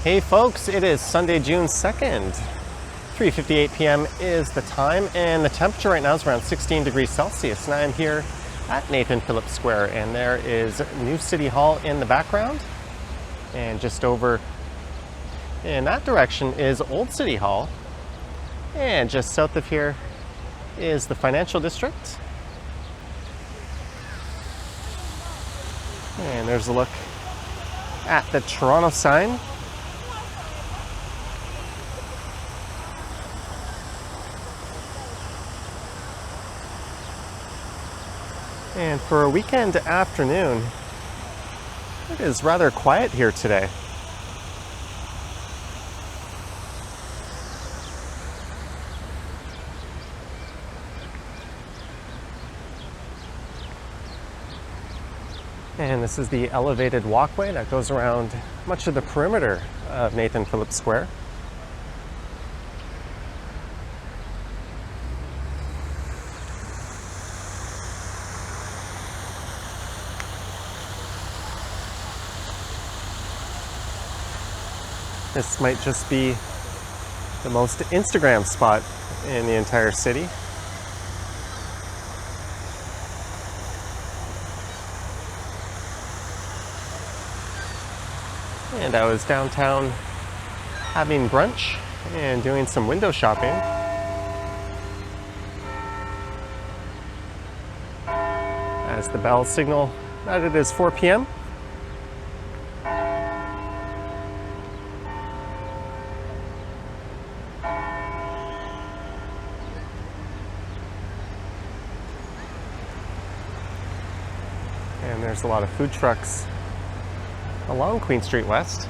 Hey folks, it is Sunday, June 2nd. 3:58 p.m. is the time, and the temperature right now is around 16 degrees Celsius. And I am here at Nathan Phillips Square, and there is New City Hall in the background. And just over in that direction is Old City Hall. And just south of here is the Financial District. And there's a look at the Toronto sign. And for a weekend afternoon, it is rather quiet here today. And this is the elevated walkway that goes around much of the perimeter of Nathan Phillips Square. This might just be the most Instagram spot in the entire city. And I was downtown having brunch and doing some window shopping. As the bells signal that it is 4 p.m. And there's a lot of food trucks along Queen Street West.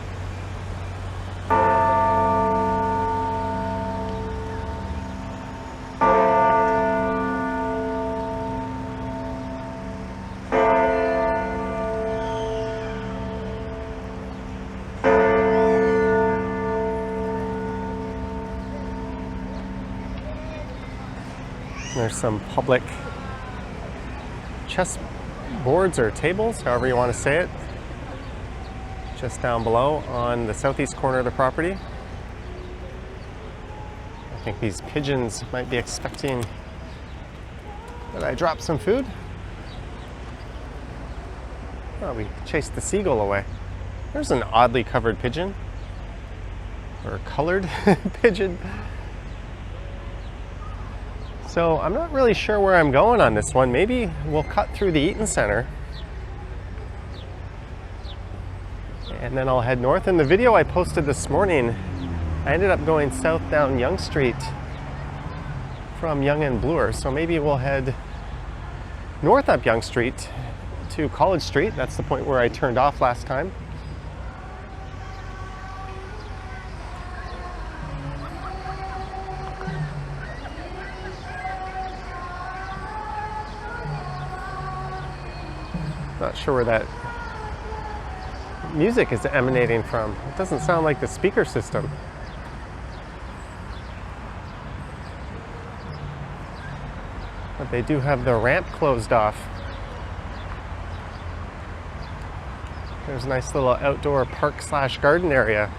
There's some public chess boards or tables, however you want to say it, just down below on the southeast corner of the property. I think these pigeons might be expecting that I drop some food. Oh, we chased the seagull away. There's an oddly covered pigeon, or colored pigeon. So I'm not really sure where I'm going on this one. Maybe we'll cut through the Eaton Centre and then I'll head north. In the video I posted this morning, I ended up going south down Yonge Street from Yonge and Bloor. So maybe we'll head north up Yonge Street to College Street. That's the point where I turned off last time. Not sure where that music is emanating from. It doesn't sound like the speaker system. But they do have the ramp closed off. There's a nice little outdoor park / garden area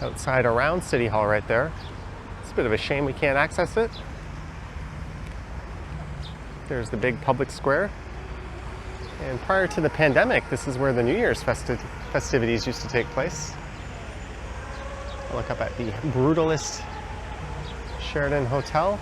outside around City Hall right there. It's a bit of a shame we can't access it. There's the big public square. And prior to the pandemic, this is where the New Year's festivities used to take place. I'll look up at the Brutalist Sheraton Hotel.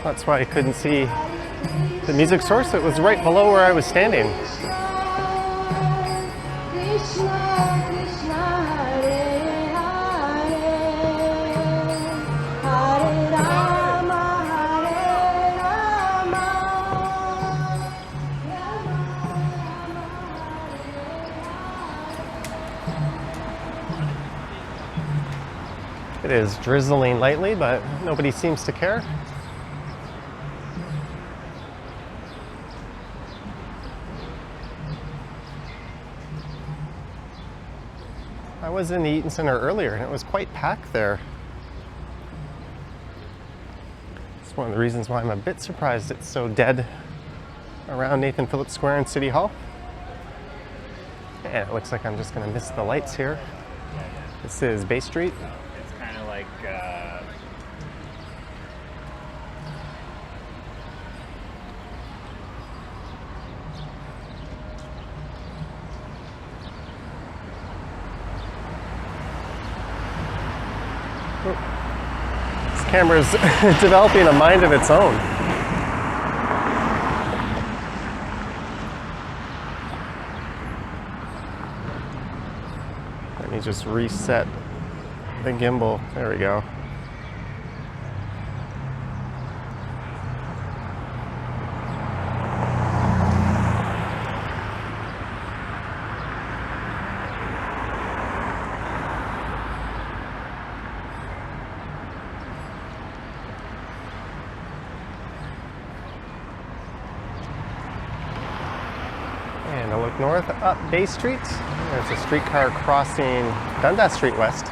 That's why I couldn't see the music source. It was right below where I was standing. It is drizzling lightly, but nobody seems to care. I was in the Eaton Centre earlier and it was quite packed there. It's one of the reasons why I'm a bit surprised it's so dead around Nathan Phillips Square and City Hall. And it looks like I'm just going to miss the lights here. This is Bay Street. It's kind of like This camera's developing a mind of its own. Let me just reset the gimbal. There we go. And I look north up Bay Street. There's a streetcar crossing Dundas Street West.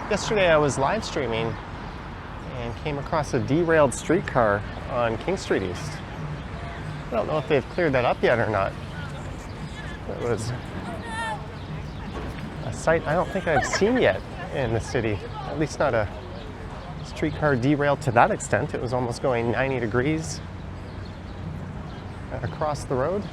Yesterday I was live streaming and came across a derailed streetcar on King Street East. I don't know if they've cleared that up yet or not. It was a sight I don't think I've seen yet in the city. At least not a streetcar derailed to that extent. It was almost going 90 degrees across the road.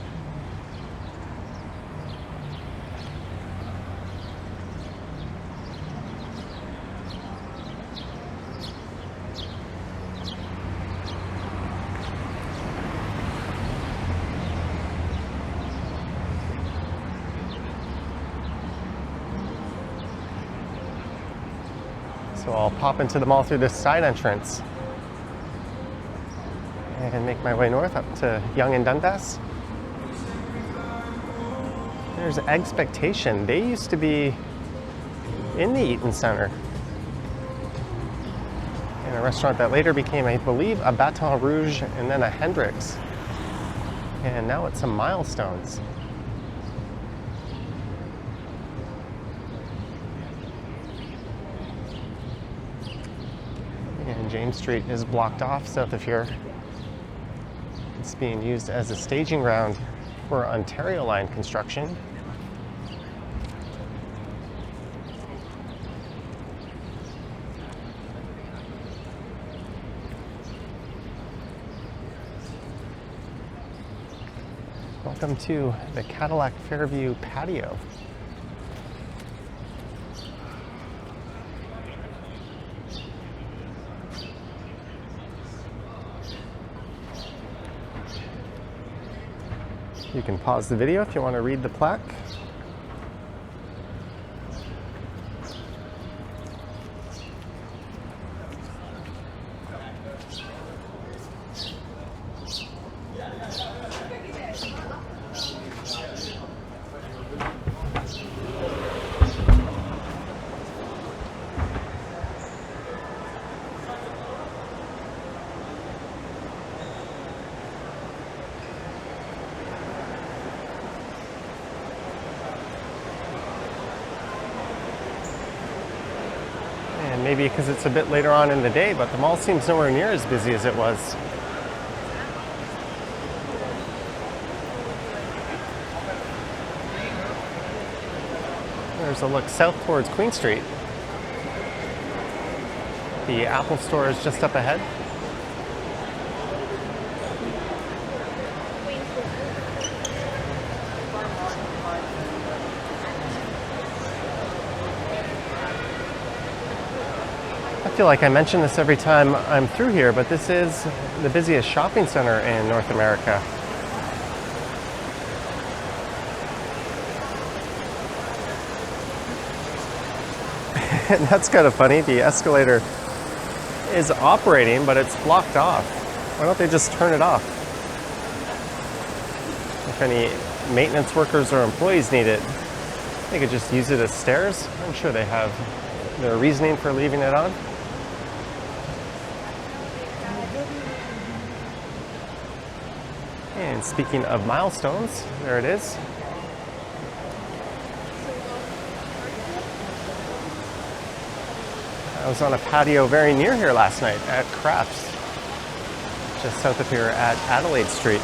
So I'll pop into the mall through this side entrance and make my way north up to Yonge-Dundas. There's Expectation. They used to be in the Eaton Centre, in a restaurant that later became, I believe, a Baton Rouge and then a Hendrix. And now it's some Milestones. And James Street is blocked off south of here. It's being used as a staging ground for Ontario Line construction. Welcome to the Cadillac Fairview patio. You can pause the video if you want to read the plaque. And maybe because it's a bit later on in the day, but the mall seems nowhere near as busy as it was. There's a look south towards Queen Street. The Apple store is just up ahead. I feel like I mention this every time I'm through here, but this is the busiest shopping center in North America. And that's kind of funny. The escalator is operating, but it's blocked off. Why don't they just turn it off? If any maintenance workers or employees need it, they could just use it as stairs. I'm sure they have their reasoning for leaving it on. And speaking of milestones, there it is. I was on a patio very near here last night at Crafts, just south of here at Adelaide Street.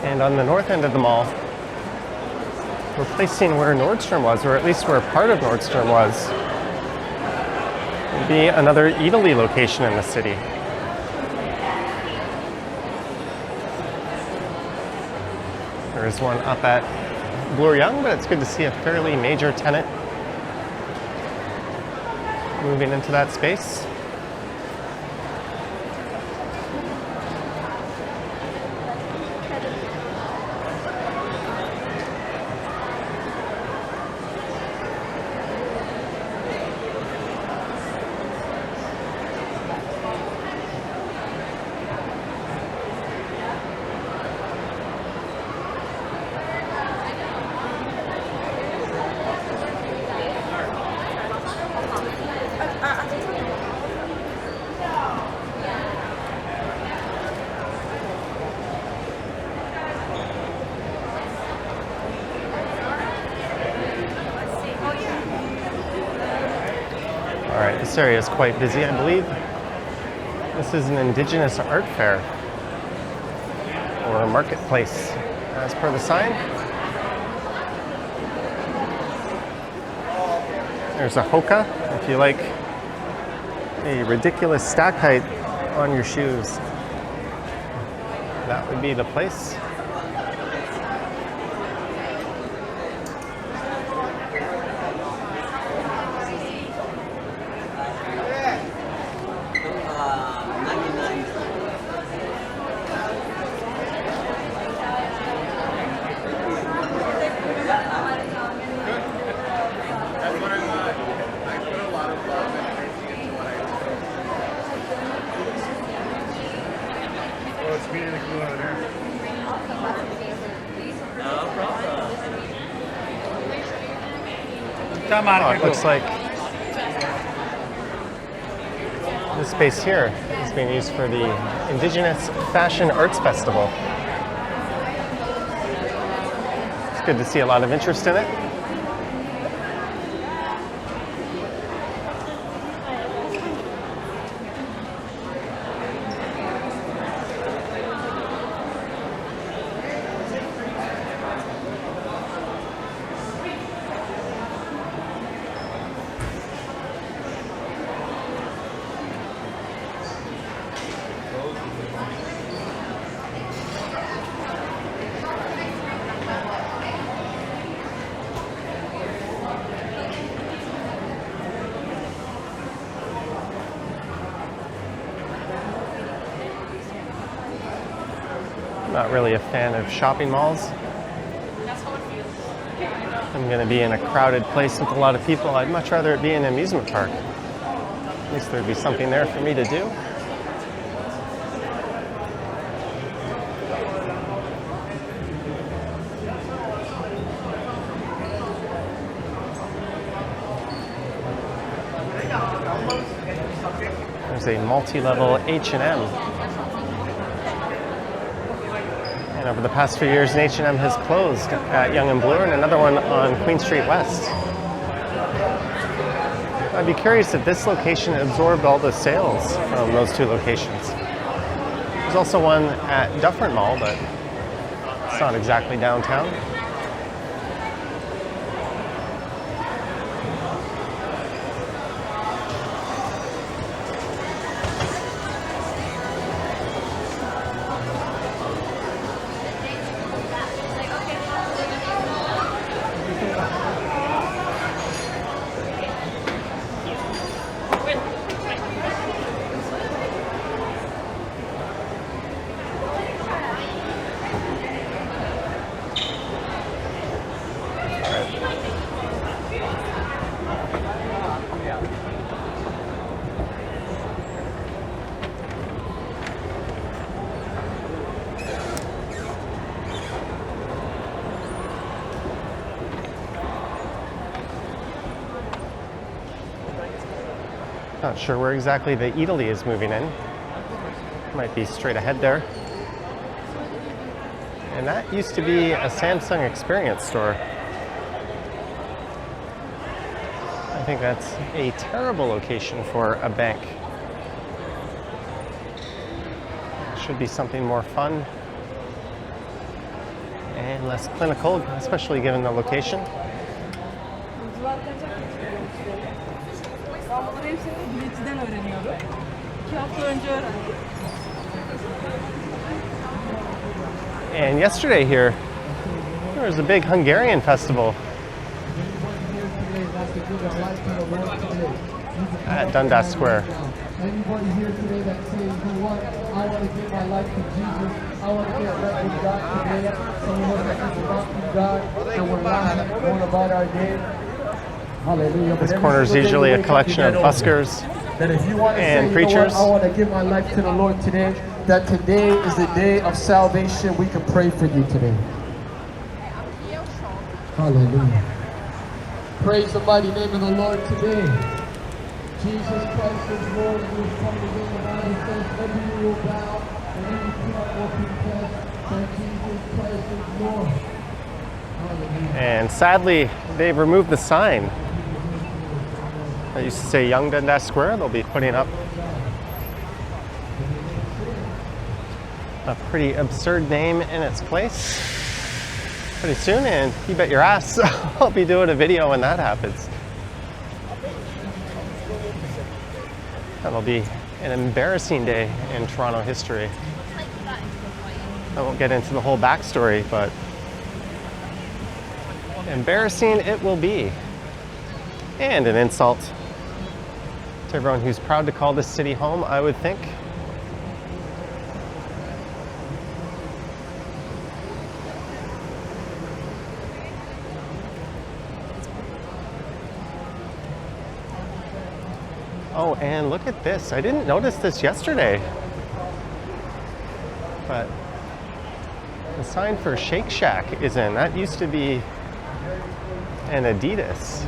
And on the north end of the mall, replacing where Nordstrom was, or at least where part of Nordstrom was, would be another Italy location in the city. There is one up at Yonge, but it's good to see a fairly major tenant moving into that space. All right, this area is quite busy, I believe. This is an Indigenous art fair or a marketplace, as per the sign. There's a hoka, if you like a ridiculous stack height on your shoes. That would be the place. Oh, it looks like this space here is being used for the Indigenous Fashion Arts Festival. It's good to see a lot of interest in it. Not really a fan of shopping malls. I'm going to be in a crowded place with a lot of people. I'd much rather it be an amusement park. At least there'd be something there for me to do. There's a multi-level H&M. And over the past few years, an H&M has closed at Yonge and Bloor and another one on Queen Street West. I'd be curious if this location absorbed all the sales from those two locations. There's also one at Dufferin Mall, but it's not exactly downtown. Not sure where exactly the Eataly is moving in. Might be straight ahead there. And that used to be a Samsung Experience store. I think that's a terrible location for a bank. Should be something more fun and less clinical, especially given the location. And yesterday here, there was a big Hungarian festival at Dundas Square. Anybody here today that says, you know what, I want to give my life to Jesus, I want to get right with God today, someone that is about God, and we're not going about our day. Hallelujah. This corner is usually a collection of buskers and preachers. I want to give my life to the Lord today, that today is the day of salvation. We can pray for you today. Hallelujah. Praise the mighty name of the Lord today. Jesus Christ is Lord. We come today. The Bible says every knee will bow and every tongue will confess that Jesus Christ is Lord. Hallelujah. And sadly, they've removed the sign that used to say Yonge-Dundas Square. They'll be putting up a pretty absurd name in its place pretty soon, and you bet your ass I'll be doing a video when that happens. That'll be an embarrassing day in Toronto history. I won't get into the whole backstory, but embarrassing it will be. And an insult to everyone who's proud to call this city home, I would think. Oh, and look at this. I didn't notice this yesterday. But the sign for Shake Shack is in. That used to be an Adidas.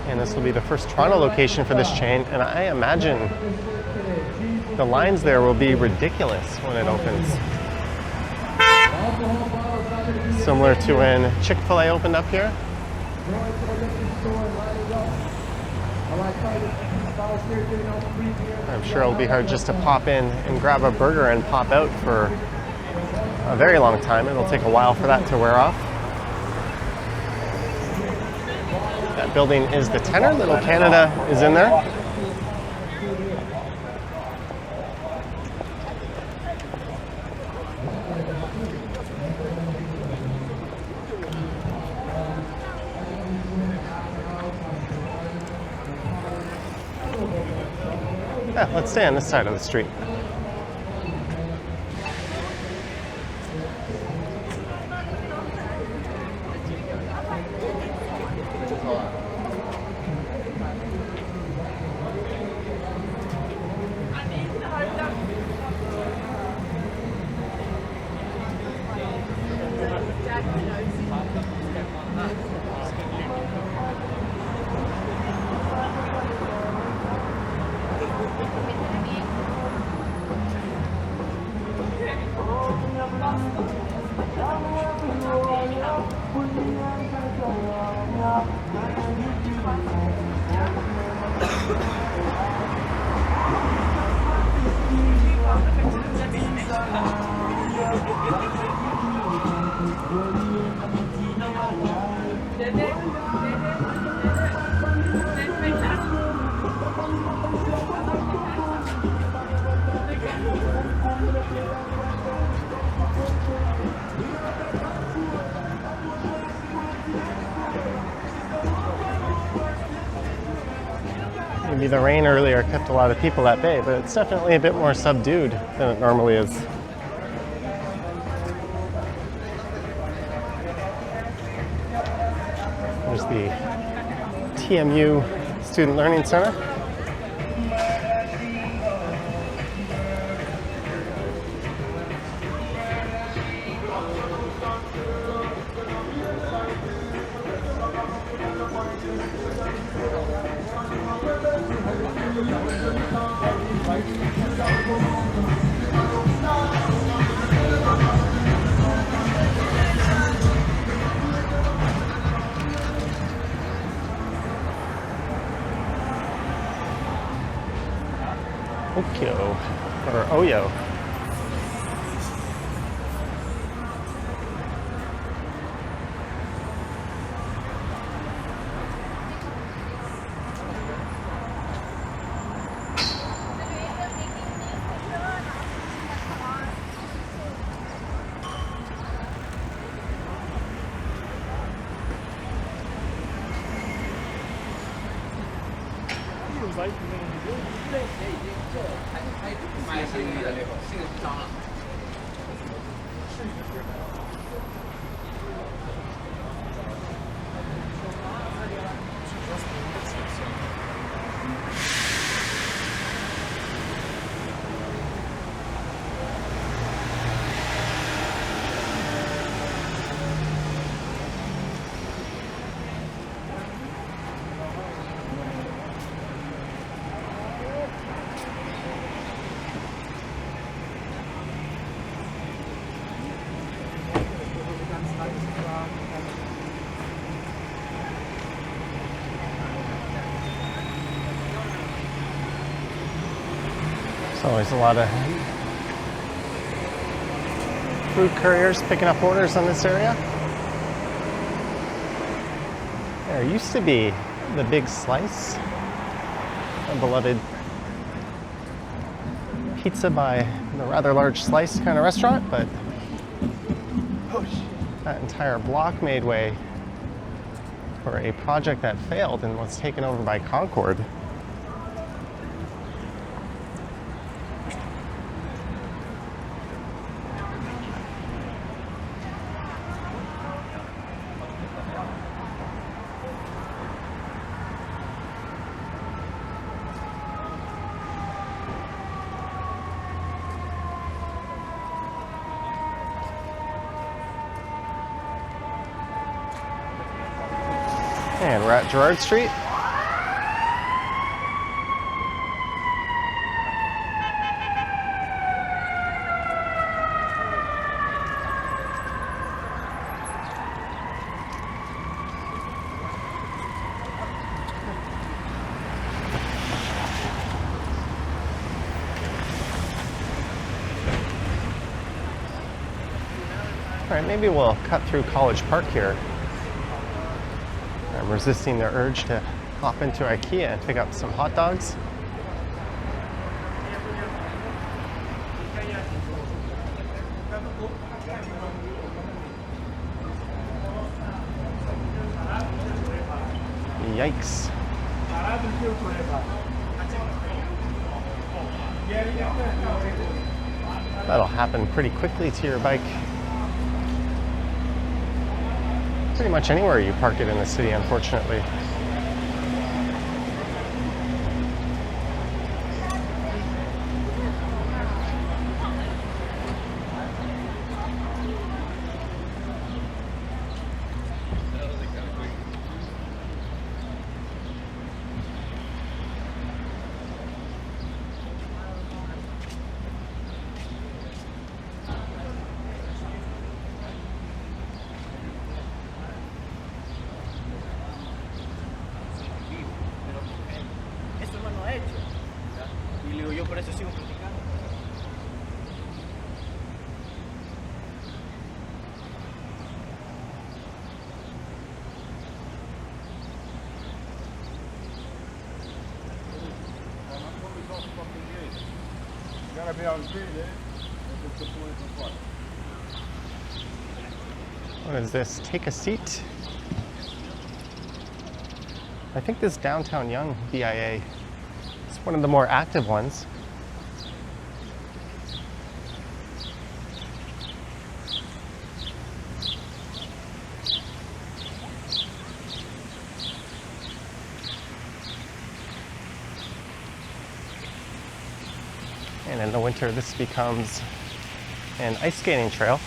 And this will be the first Toronto location for this chain. And I imagine the lines there will be ridiculous when it opens. Similar to when Chick-fil-A opened up here. I'm sure it'll be hard just to pop in and grab a burger and pop out for a very long time. It'll take a while for that to wear off. That building is the Tenor. Little Canada is in there. Yeah, let's stay on this side of the street. Maybe the rain earlier kept a lot of people at bay, but it's definitely a bit more subdued than it normally is. There's the TMU Student Learning Centre. Okyo, or Oyo. There's always a lot of food couriers picking up orders on this area. There used to be the Big Slice, a beloved pizza by the rather large slice kind of restaurant, but that entire block made way for a project that failed and was taken over by Concord. And we're at Gerard Street. All right, maybe we'll cut through College Park here. I'm resisting the urge to hop into IKEA and pick up some hot dogs. Yikes. That'll happen pretty quickly to your bike. Pretty much anywhere you park it in the city, unfortunately. Gotta be on the street, What is this? Take a seat. I think this downtown Yonge BIA is one of the more active ones. And in the winter, this becomes an ice skating trail.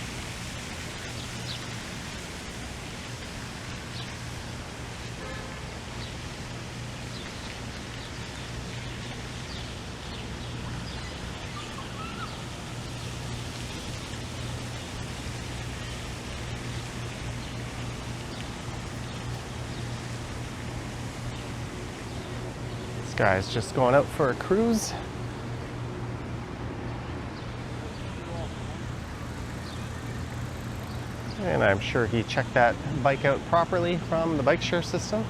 Guy's just going out for a cruise. And I'm sure he checked that bike out properly from the bike share system.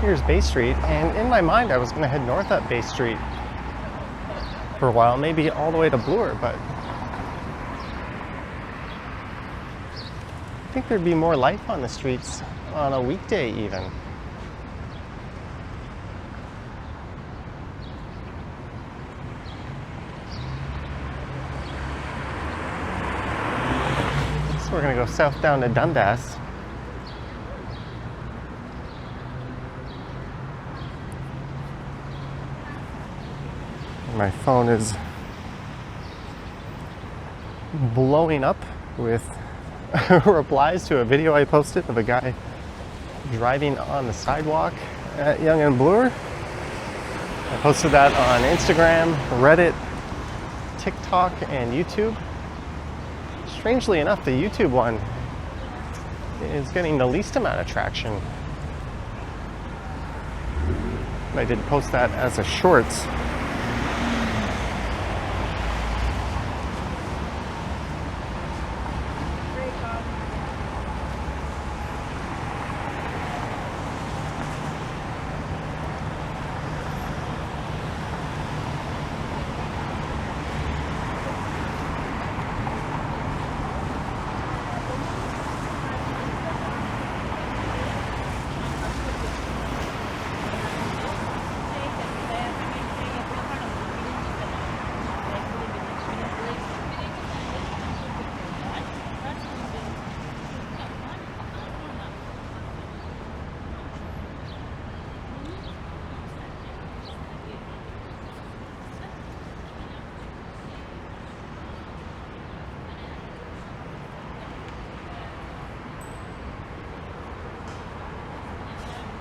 Here's Bay Street, and in my mind I was going to head north up Bay Street for a while, maybe all the way to Bloor, but I think there'd be more life on the streets on a weekday even. So we're going to go south down to Dundas. My phone is blowing up with replies to a video I posted of a guy driving on the sidewalk at Yonge and Bloor. I posted that on Instagram, Reddit, TikTok, and YouTube. Strangely enough, the YouTube one is getting the least amount of traction. I did post that as a shorts.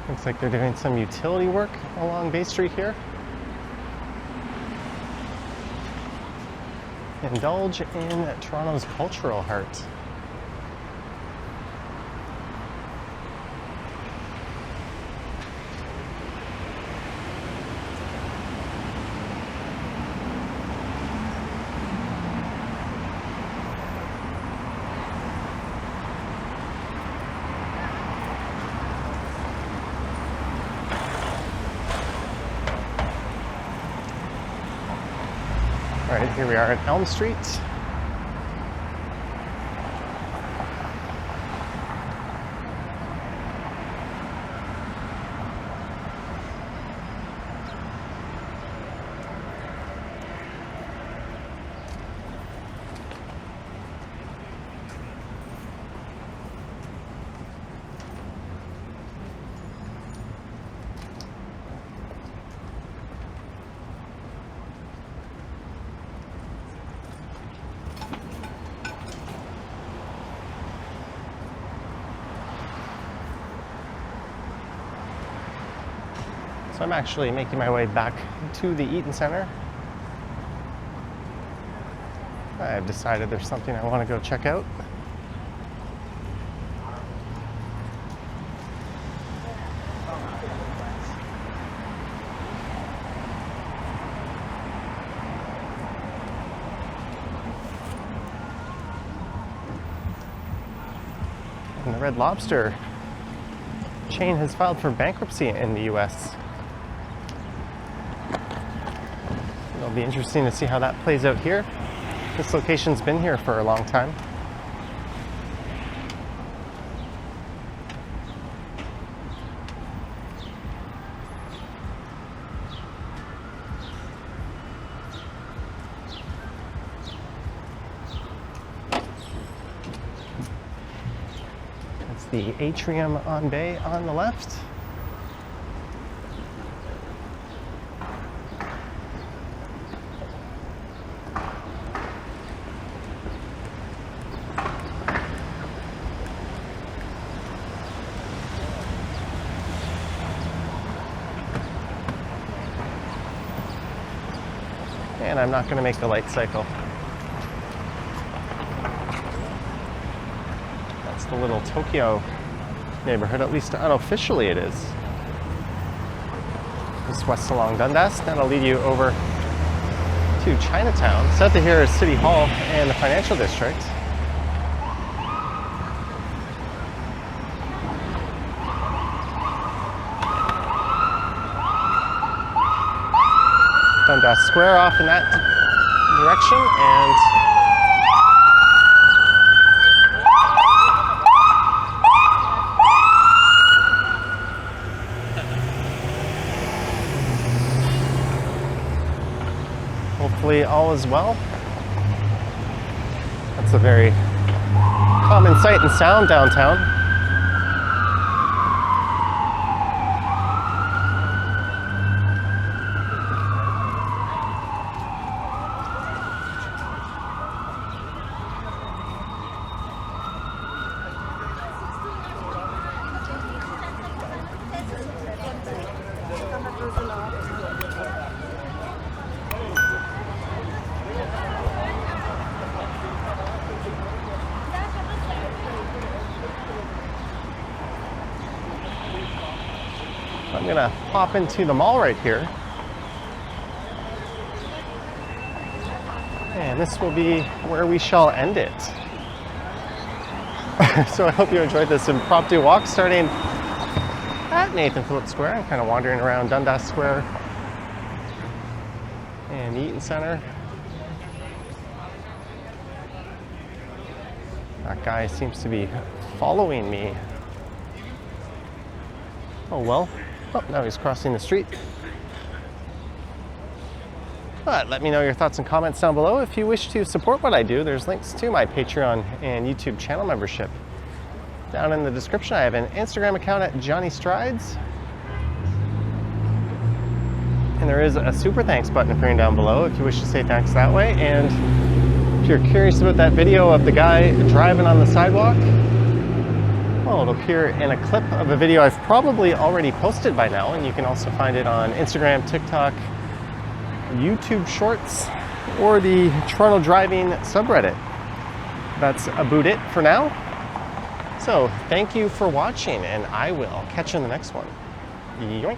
Looks like they're doing some utility work along Bay Street here. Indulge in Toronto's cultural heart. All right, here we are at Elm Street. So I'm actually making my way back to the Eaton Centre. I've decided there's something I want to go check out. And the Red Lobster chain has filed for bankruptcy in the US. It'll be interesting to see how that plays out here. This location's been here for a long time. That's the atrium on bay on the left. And I'm not going to make the light cycle. That's the little Tokyo neighborhood, at least unofficially it is. This west along Dundas. That'll lead you over to Chinatown. South of here is City Hall and the financial district. Dundas Square off in that direction, and hopefully all is well. That's a very common sight and sound downtown. I'm gonna hop into the mall right here. And this will be where we shall end it. So I hope you enjoyed this impromptu walk starting at Nathan Phillips Square. I'm kind of wandering around Dundas Square and Eaton Centre. That guy seems to be following me. Oh well. Oh, now he's crossing the street. But let me know your thoughts and comments down below. If you wish to support what I do, there's links to my Patreon and YouTube channel membership. Down in the description, I have an Instagram account at Johnny Strides. And there is a super thanks button appearing down below if you wish to say thanks that way. And if you're curious about that video of the guy driving on the sidewalk, well, it'll appear in a clip of a video I've probably already posted by now, and you can also find it on Instagram, TikTok, YouTube Shorts, or the Toronto Driving subreddit. That's about it for now. So, thank you for watching, and I will catch you in the next one. Yoink!